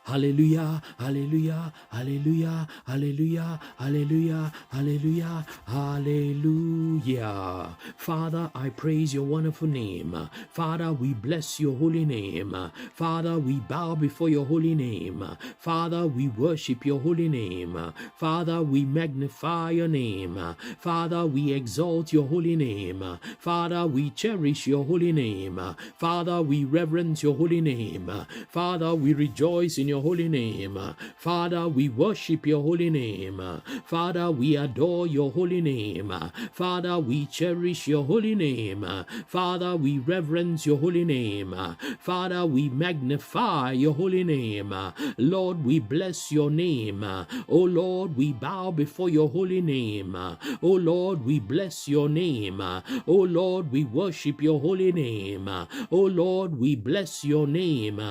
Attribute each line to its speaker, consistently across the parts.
Speaker 1: Hallelujah, hallelujah, hallelujah, hallelujah, hallelujah, hallelujah, hallelujah. Father, I praise your wonderful name. Father, we bless your holy name. Father, we bow before your holy name. Father, we worship your holy name. Father, we magnify your name. Father, we exalt your holy name. Father, we cherish your holy name. Father, we reverence your holy name. Father, we rejoice in your holy name. Father, we worship your holy name. Father, we adore your holy name. Father, we cherish your holy name. Father, we reverence your holy name. Father, we magnify your holy name. Lord, we bless your name. Oh Lord, we bow before your holy name. Oh Lord, we bless your name. Oh Lord, we worship your holy name. Oh Lord, we bless your name.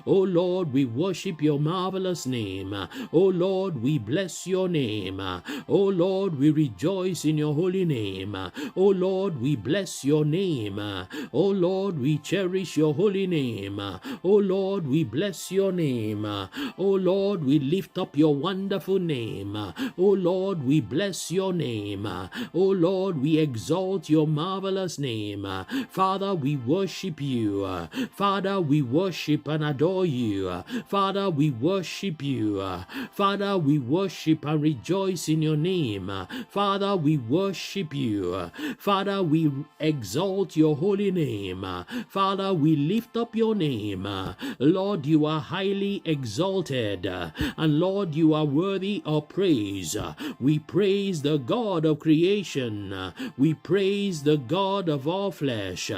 Speaker 1: Oh Lord, we worship your marvelous name. Oh Lord, we bless your name. Oh Lord, we rejoice in your holy name. Oh Lord, we bless your name. Oh Lord, we cherish your holy name. Oh Lord, we bless your name. Oh Lord, we lift up your wonderful name. Oh Lord, we bless your name. Oh Lord, we exalt your marvelous name. Father, we worship you. Father, we worship and adore you. Father, we worship you. Father, we worship and rejoice in your name. Father, we worship you. Father, we exalt your holy name. Father, we lift up your name. Lord, you are highly exalted. And Lord, you are worthy of praise. We praise the God of creation. We praise the God of all flesh.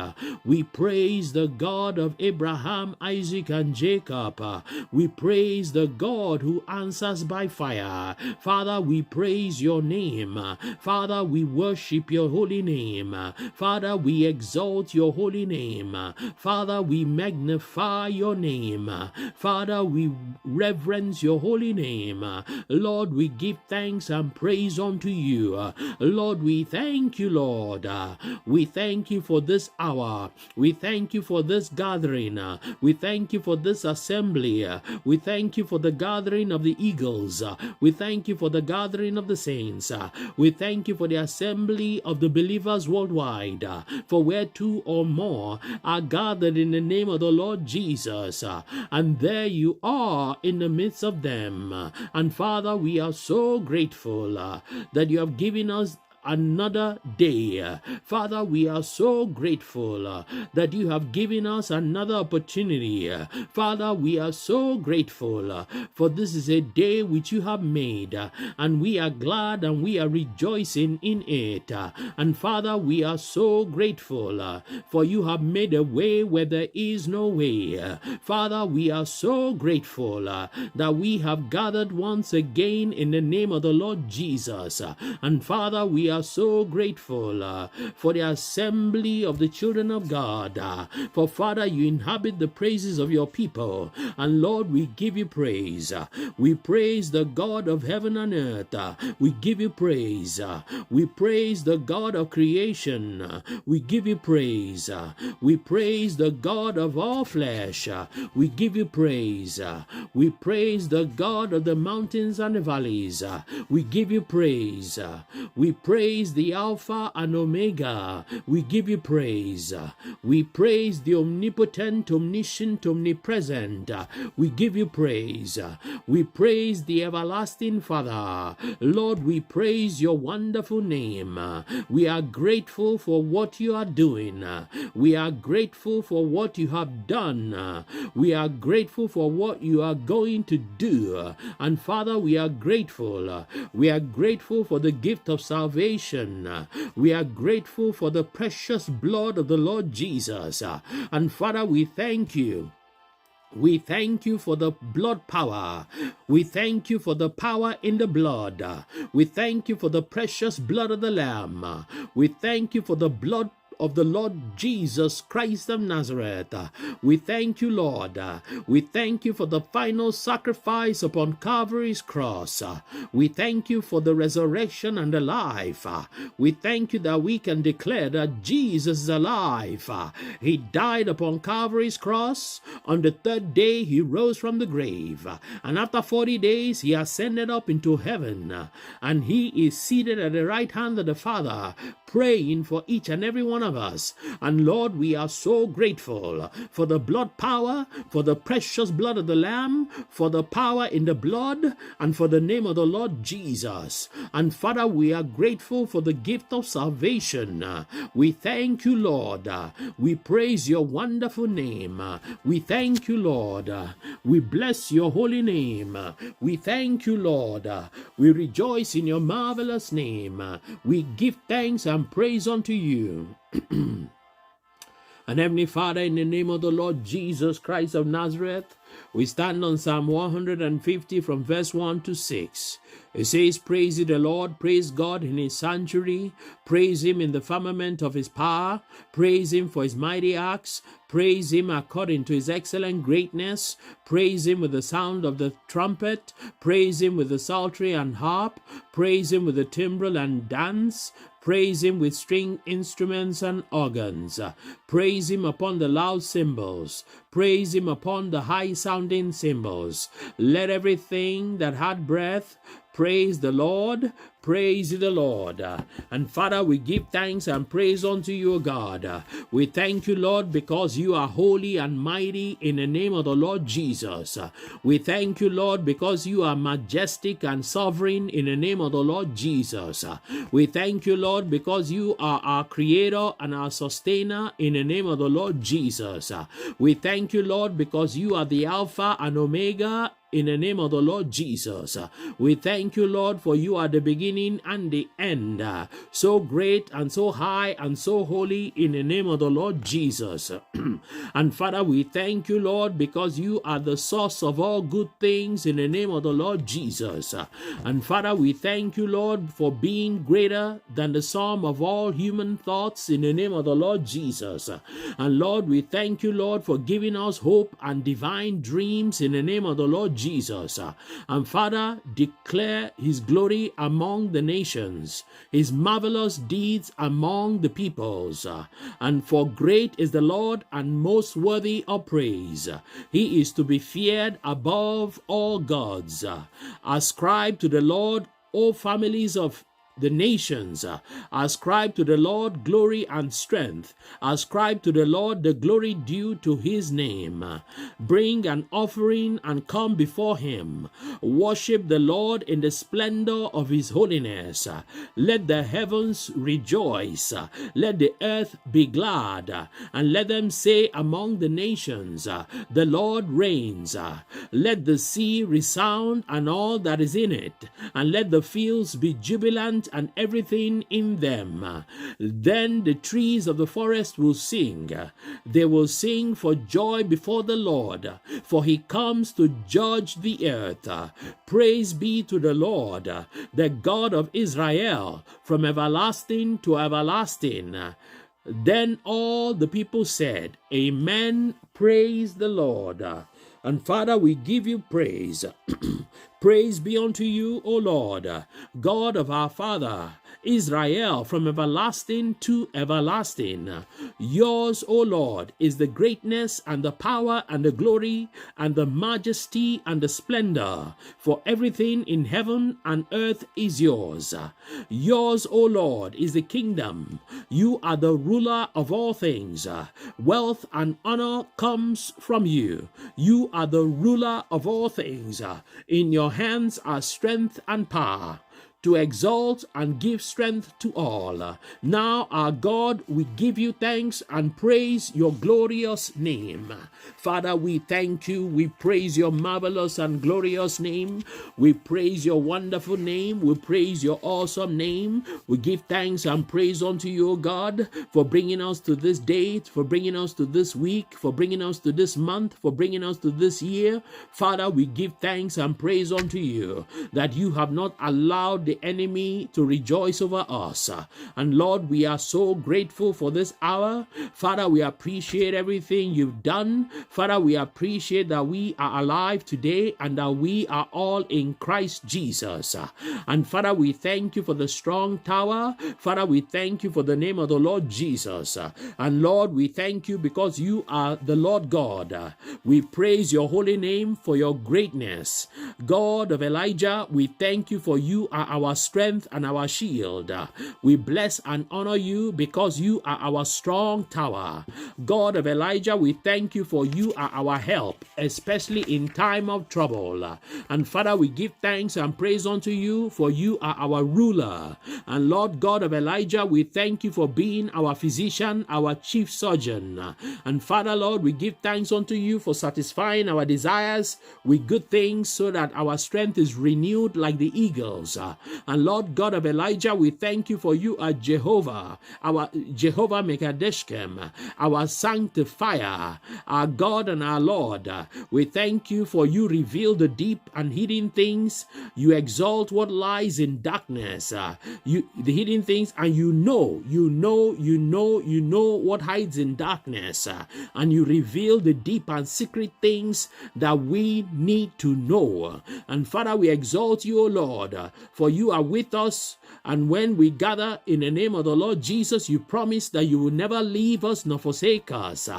Speaker 1: We praise the God of Abraham, Isaac, and Jacob. We praise the God who answers by fire. Father, we praise your name. Father, we worship your holy name. Father, we exalt your holy name. Father, we magnify your name. Father, we reverence your holy name. Lord, we give thanks and praise unto you. Lord, we thank you, Lord. We thank you for this hour. We thank you for this gathering. We thank you for this assembly. We thank you for the gathering of the eagles. We thank you for the gathering of the saints. We thank you for the assembly of the believers worldwide. For where two or more are gathered in the name of the Lord Jesus, and there you are in the midst of them. And Father, we are so grateful that you have given us another day. Father, we are so grateful that you have given us another opportunity. Father, we are so grateful for this is a day which you have made, and we are glad and we are rejoicing in it. And Father, we are so grateful for you have made a way where there is no way. Father, we are so grateful that we have gathered once again in the name of the Lord Jesus. And Father, we are so grateful for the assembly of the children of God. For Father, you inhabit the praises of your people. And Lord, we give you praise. We praise the God of heaven and earth. We give you praise. We praise the God of creation. We give you praise. We praise the God of all flesh. We give you praise. We praise the God of the mountains and the valleys. We give you praise. We praise the Alpha and Omega. We give you praise. We praise the omnipotent, omniscient, omnipresent. We give you praise. We praise the everlasting Father. Lord, we praise your wonderful name. We are grateful for what you are doing. We are grateful for what you have done. We are grateful for what you are going to do. And Father, we are grateful. We are grateful for the gift of salvation. We are grateful for the precious blood of the Lord Jesus. And Father, we thank you. We thank you for the blood power. We thank you for the power in the blood. We thank you for the precious blood of the Lamb. We thank you for the blood of the Lord Jesus Christ of Nazareth. We thank you, Lord. We thank you for the final sacrifice upon Calvary's cross. We thank you for the resurrection and the life. We thank you that we can declare that Jesus is alive. He died upon Calvary's cross. On the third day, he rose from the grave. And after 40 days, he ascended up into heaven. And he is seated at the right hand of the Father, praying for each and every one of us. And Lord, we are so grateful for the blood power, for the precious blood of the Lamb, for the power in the blood, and for the name of the Lord Jesus. And Father, we are grateful for the gift of salvation. We thank you, Lord. We praise your wonderful name. We thank you, Lord. We bless your holy name. We thank you, Lord. We rejoice in your marvelous name. We give thanks and praise unto you. And Heavenly Father, in the name of the Lord Jesus Christ of Nazareth, we stand on Psalm 150 from verse 1 to 6. It says, praise ye the Lord, praise God in his sanctuary, praise him in the firmament of his power, praise him for his mighty acts, praise him according to his excellent greatness, praise him with the sound of the trumpet, praise him with the psaltery and harp, praise him with the timbrel and dance, praise him with string instruments and organs, praise him upon the loud cymbals, praise him upon the high-sounding cymbals. Let everything that had breath praise the Lord, praise the Lord. And Father, we give thanks and praise unto you, God. We thank you, Lord, because you are holy and mighty in the name of the Lord Jesus. We thank you, Lord, because you are majestic and sovereign in the name of the Lord Jesus. We thank you, Lord, because you are our creator and our sustainer in the name of the Lord Jesus. We thank you, Lord, because you are the Alpha and Omega in the name of the Lord Jesus. We thank you, Lord, for you are the beginning and the end. So great and so high and so holy in the name of the Lord Jesus. And Father, we thank you, Lord, because you are the source of all good things in the name of the Lord Jesus. And Father, we thank you, Lord, for being greater than the sum of all human thoughts in the name of the Lord Jesus. And Lord, we thank you, Lord, for giving us hope and divine dreams in the name of the Lord Jesus. And Father, declare his glory among the nations, his marvelous deeds among the peoples. And for great is the Lord and most worthy of praise. He is to be feared above all gods. Ascribe to the Lord, O families of the nations. Ascribe to the Lord glory and strength. Ascribe to the Lord the glory due to his name. Bring an offering and come before him. Worship the Lord in the splendor of his holiness. Let the heavens rejoice. Let the earth be glad. And let them say among the nations, the Lord reigns. Let the sea resound and all that is in it. And let the fields be jubilant and everything in them. Then the trees of the forest will sing. They will sing for joy before the Lord, for he comes to judge the earth. Praise be to the Lord, the God of Israel, from everlasting to everlasting. Then all the people said, Amen, praise the Lord. And Father, we give you praise. Praise be unto you, O Lord, God of our Father, Israel, from everlasting to everlasting. Yours, O Lord, is the greatness and the power and the glory and the majesty and the splendor, for everything in heaven and earth is yours. Yours, O Lord, is the kingdom. You are the ruler of all things. Wealth and honor comes from you. You are the ruler of all things. In your hands are strength and power, to exalt and give strength to all. Now, our God, we give you thanks and praise your glorious name. Father, we thank you. We praise your marvelous and glorious name. We praise your wonderful name. We praise your awesome name. We give thanks and praise unto you, O God, for bringing us to this date, for bringing us to this week, for bringing us to this month, for bringing us to this year. Father, we give thanks and praise unto you that you have not allowed the enemy to rejoice over us. And Lord, we are so grateful for this hour. Father, we appreciate everything you've done. Father, we appreciate that we are alive today and that we are all in Christ Jesus. And Father, we thank you for the strong tower. Father, we thank you for the name of the Lord Jesus. And Lord, we thank you because you are the Lord God. We praise your holy name for your greatness. God of Elijah, we thank you for you are our strength and our shield. We bless and honor you because you are our strong tower. God of Elijah, we thank you for you are our help, especially in time of trouble. And Father, we give thanks and praise unto you for you are our ruler. And Lord God of Elijah, we thank you for being our physician, our chief surgeon. And Father, Lord, we give thanks unto you for satisfying our desires with good things so that our strength is renewed like the eagles. And Lord God of Elijah, we thank you for you are Jehovah, our Jehovah Mekadeshkem, our sanctifier, our God and our Lord. We thank you for you reveal the deep and hidden things. You exalt what lies in darkness. The hidden things, and you know what hides in darkness. And you reveal the deep and secret things that we need to know. And Father, we exalt you, O Lord, for you are with us. And when we gather in the name of the Lord Jesus, you promise that you will never leave us nor forsake us.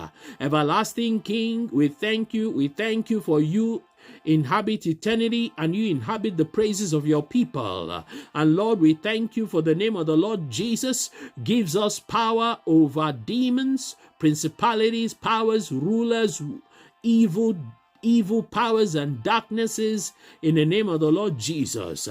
Speaker 1: Everlasting King, we thank you. We thank you for you inhabit eternity and you inhabit the praises of your people. And Lord, we thank you for the name of the Lord Jesus gives us power over demons, principalities, powers, rulers, evil powers and darknesses in the name of the Lord Jesus.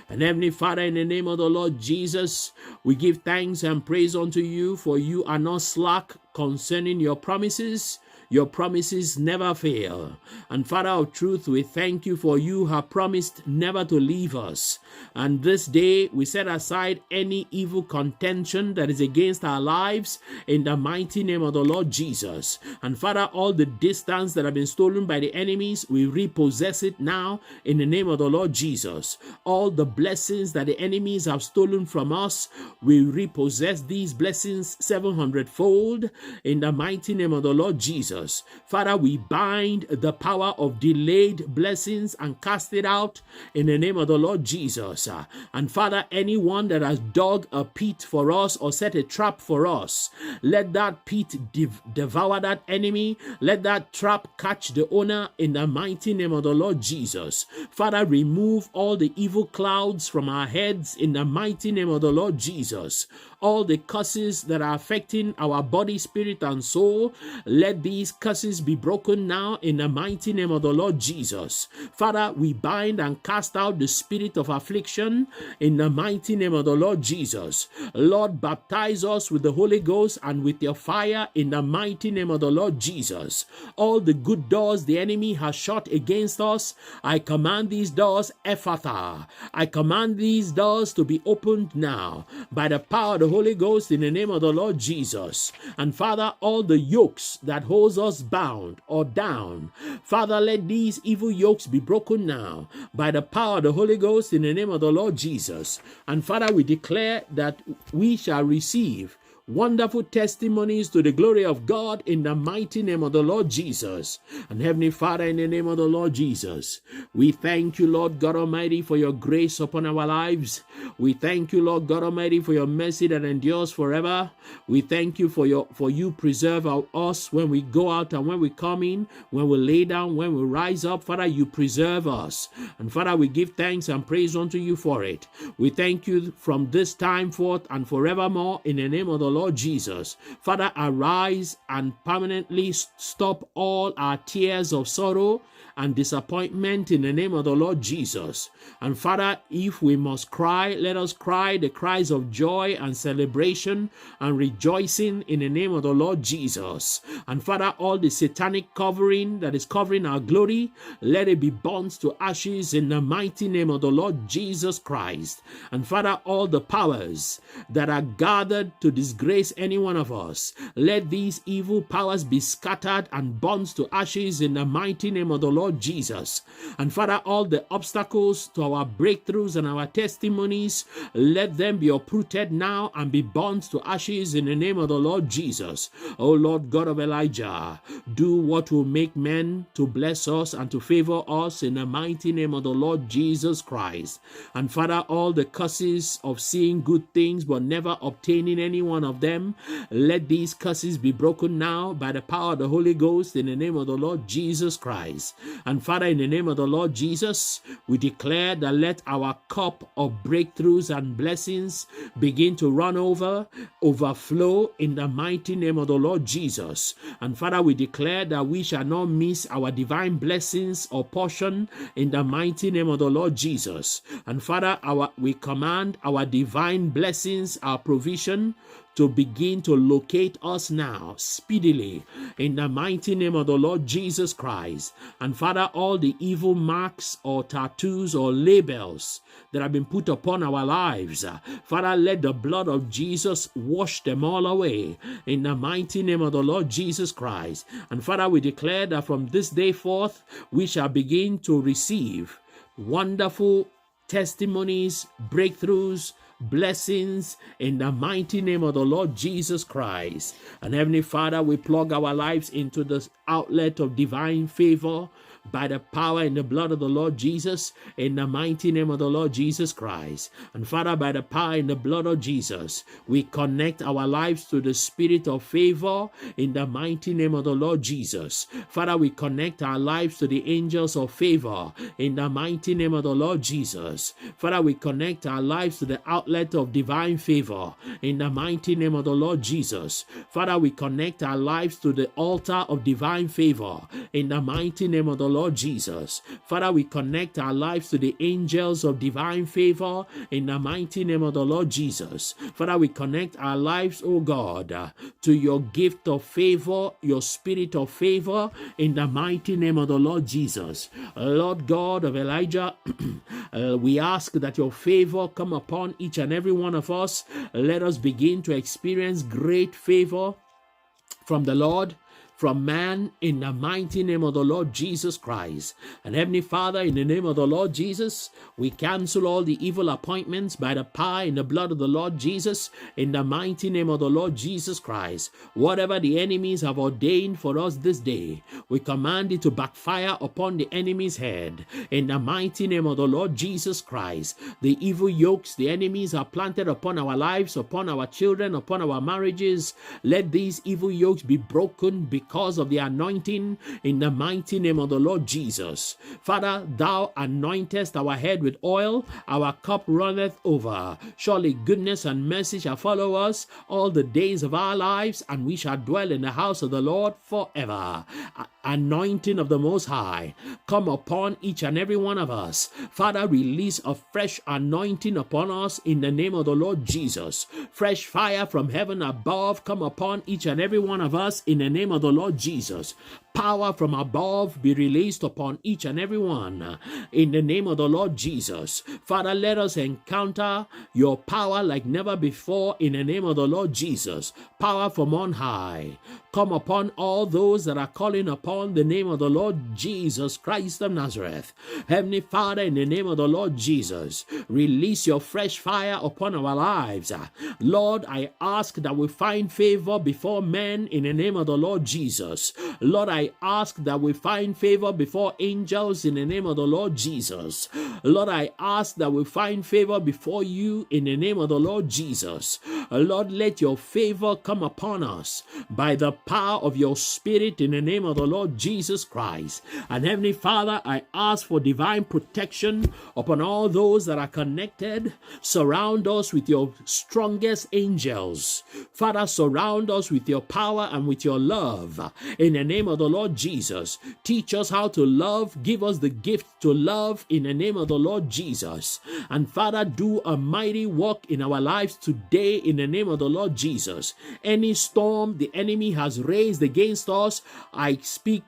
Speaker 1: And Heavenly Father, in the name of the Lord Jesus, we give thanks and praise unto you, for you are not slack concerning your promises. Your promises never fail. And Father of truth, we thank you for you have promised never to leave us. And this day we set aside any evil contention that is against our lives in the mighty name of the Lord Jesus. And Father, all the distance that have been stolen by the enemies, we repossess it now in the name of the Lord Jesus. All the blessings that the enemies have stolen from us, we repossess these blessings 700-fold in the mighty name of the Lord Jesus. Father, we bind the power of delayed blessings and cast it out in the name of the Lord Jesus. And Father, anyone that has dug a pit for us or set a trap for us, let that pit devour that enemy. Let that trap catch the owner in the mighty name of the Lord Jesus. Father, remove all the evil clouds from our heads in the mighty name of the Lord Jesus. All the curses that are affecting our body, spirit, and soul, let these curses be broken now in the mighty name of the Lord Jesus. Father, we bind and cast out the spirit of affliction in the mighty name of the Lord Jesus. Lord, baptize us with the Holy Ghost and with your fire in the mighty name of the Lord Jesus. All the good doors the enemy has shut against us, I command these doors, Ephphatha. I command these doors to be opened now by the power of the Holy Ghost in the name of the Lord Jesus. And Father, all the yokes that holds us bound or down, Father, let these evil yokes be broken now by the power of the Holy Ghost in the name of the Lord Jesus. And Father, we declare that we shall receive wonderful testimonies to the glory of God in the mighty name of the Lord Jesus. And Heavenly Father, in the name of the Lord Jesus, we thank you, Lord God Almighty, for your grace upon our lives. We thank you, Lord God Almighty, for your mercy that endures forever. We thank you for you preserve us when we go out and when we come in, when we lay down, when we rise up. Father, you preserve us. And Father, we give thanks and praise unto you for it. We thank you from this time forth and forevermore in the name of the Lord Jesus. Father, arise and permanently stop all our tears of sorrow and disappointment in the name of the Lord Jesus. And Father, if we must cry, let us cry the cries of joy and celebration and rejoicing in the name of the Lord Jesus. And Father, all the satanic covering that is covering our glory, let it be burnt to ashes in the mighty name of the Lord Jesus Christ. And Father, all the powers that are gathered to disgrace disgrace any one of us. Let these evil powers be scattered and burnt to ashes in the mighty name of the Lord Jesus. And Father, all the obstacles to our breakthroughs and our testimonies, let them be uprooted now and be burnt to ashes in the name of the Lord Jesus. O Lord God of Elijah, do what will make men to bless us and to favor us in the mighty name of the Lord Jesus Christ. And Father, all the curses of seeing good things but never obtaining any one of them, let these curses be broken now by the power of the Holy Ghost in the name of the Lord Jesus Christ. And Father, in the name of the Lord Jesus, we declare that let our cup of breakthroughs and blessings begin to run over, overflow in the mighty name of the Lord Jesus. And Father, we declare that we shall not miss our divine blessings or portion in the mighty name of the Lord Jesus. And Father, we command our divine blessings, our provision, to begin to locate us now speedily in the mighty name of the Lord Jesus Christ. And Father, all the evil marks or tattoos or labels that have been put upon our lives, Father, let the blood of Jesus wash them all away in the mighty name of the Lord Jesus Christ. And Father, we declare that from this day forth we shall begin to receive wonderful testimonies, breakthroughs, blessings in the mighty name of the Lord Jesus Christ. And Heavenly Father, we plug our lives into this outlet of divine favor by the power and the blood of the Lord Jesus, in the mighty name of the Lord Jesus Christ. And Father, by the power and the blood of Jesus, we connect our lives to the spirit of favor in the mighty name of the Lord Jesus. Father, we connect our lives to the angels of favor in the mighty name of the Lord Jesus. Father, we connect our lives to the outlet of divine favor in the mighty name of the Lord Jesus. Father, we connect our lives to the altar of divine favor in the mighty name of the Lord Jesus. Father, we connect our lives to the angels of divine favor in the mighty name of the Lord Jesus. Father, we connect our lives, oh God, to your gift of favor, your spirit of favor in the mighty name of the Lord Jesus. Lord God of Elijah, we ask that your favor come upon each and every one of us. Let us begin to experience great favor from the Lord, from man, in the mighty name of the Lord Jesus Christ. And Heavenly Father, in the name of the Lord Jesus, we cancel all the evil appointments by the power and the blood of the Lord Jesus, in the mighty name of the Lord Jesus Christ. Whatever the enemies have ordained for us this day, we command it to backfire upon the enemy's head, in the mighty name of the Lord Jesus Christ. The evil yokes the enemies have planted upon our lives, upon our children, upon our marriages, let these evil yokes be broken because of the anointing in the mighty name of the Lord Jesus. Father, thou anointest our head with oil, our cup runneth over. Surely goodness and mercy shall follow us all the days of our lives, and we shall dwell in the house of the Lord forever. Anointing of the Most High, come upon each and every one of us. Father, release a fresh anointing upon us in the name of the Lord Jesus. Fresh fire from heaven above, come upon each and every one of us in the name of the Lord Jesus. Power from above be released upon each and every one in the name of the Lord Jesus. Father, let us encounter your power like never before in the name of the Lord Jesus. Power from on high, come upon all those that are calling upon the name of the Lord Jesus Christ of Nazareth. Heavenly Father, in the name of the Lord Jesus, release your fresh fire upon our lives. Lord, I ask that we find favor before men in the name of the Lord Jesus. Lord, I ask that we find favor before angels in the name of the Lord Jesus. Lord, I ask that we find favor before you in the name of the Lord Jesus. Lord, let your favor come upon us by the power of your Spirit in the name of the Lord Jesus Christ. And Heavenly Father, I ask for divine protection upon all those that are connected. Surround us with your strongest angels. Father, surround us with your power and with your love in the name of the Lord Jesus. Teach us how to love. Give us the gift to love in the name of the Lord Jesus. And Father, do a mighty work in our lives today in the name of the Lord Jesus. Any storm the enemy has raised against us, I speak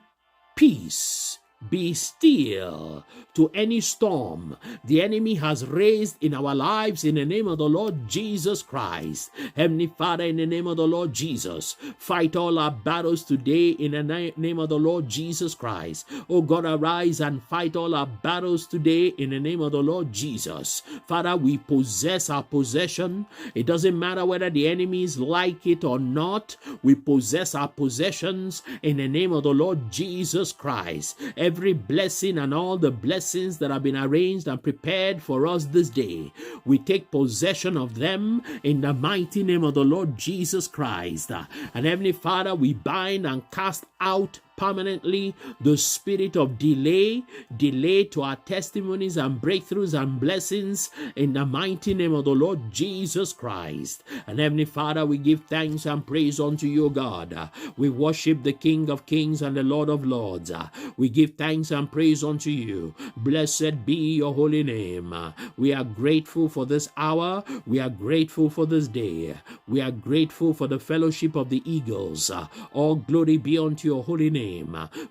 Speaker 1: peace be still to any storm the enemy has raised in our lives in the name of the Lord Jesus Christ. Heavenly Father, in the name of the Lord Jesus, fight all our battles today in the name of the Lord Jesus Christ. Oh God, arise and fight all our battles today in the name of the Lord Jesus. Father, we possess our possession. It doesn't matter whether the enemies like it or not. We possess our possessions in the name of the Lord Jesus Christ. Every blessing and all the blessings that have been arranged and prepared for us this day, we take possession of them in the mighty name of the Lord Jesus Christ. And Heavenly Father, we bind and cast out permanently the spirit of delay to our testimonies and breakthroughs and blessings in the mighty name of the Lord Jesus Christ. And Heavenly Father, we give thanks and praise unto you, God. We worship the King of Kings and the Lord of Lords. We give thanks and praise unto you. Blessed be your holy name. We are grateful for this hour. We are grateful for this day. We are grateful for the fellowship of the eagles. All glory be unto your holy name.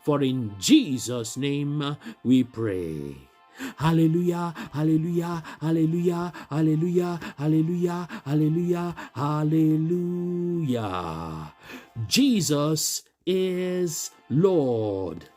Speaker 1: For in Jesus' name we pray. Hallelujah, hallelujah, hallelujah, hallelujah, hallelujah, hallelujah, hallelujah. Jesus is Lord.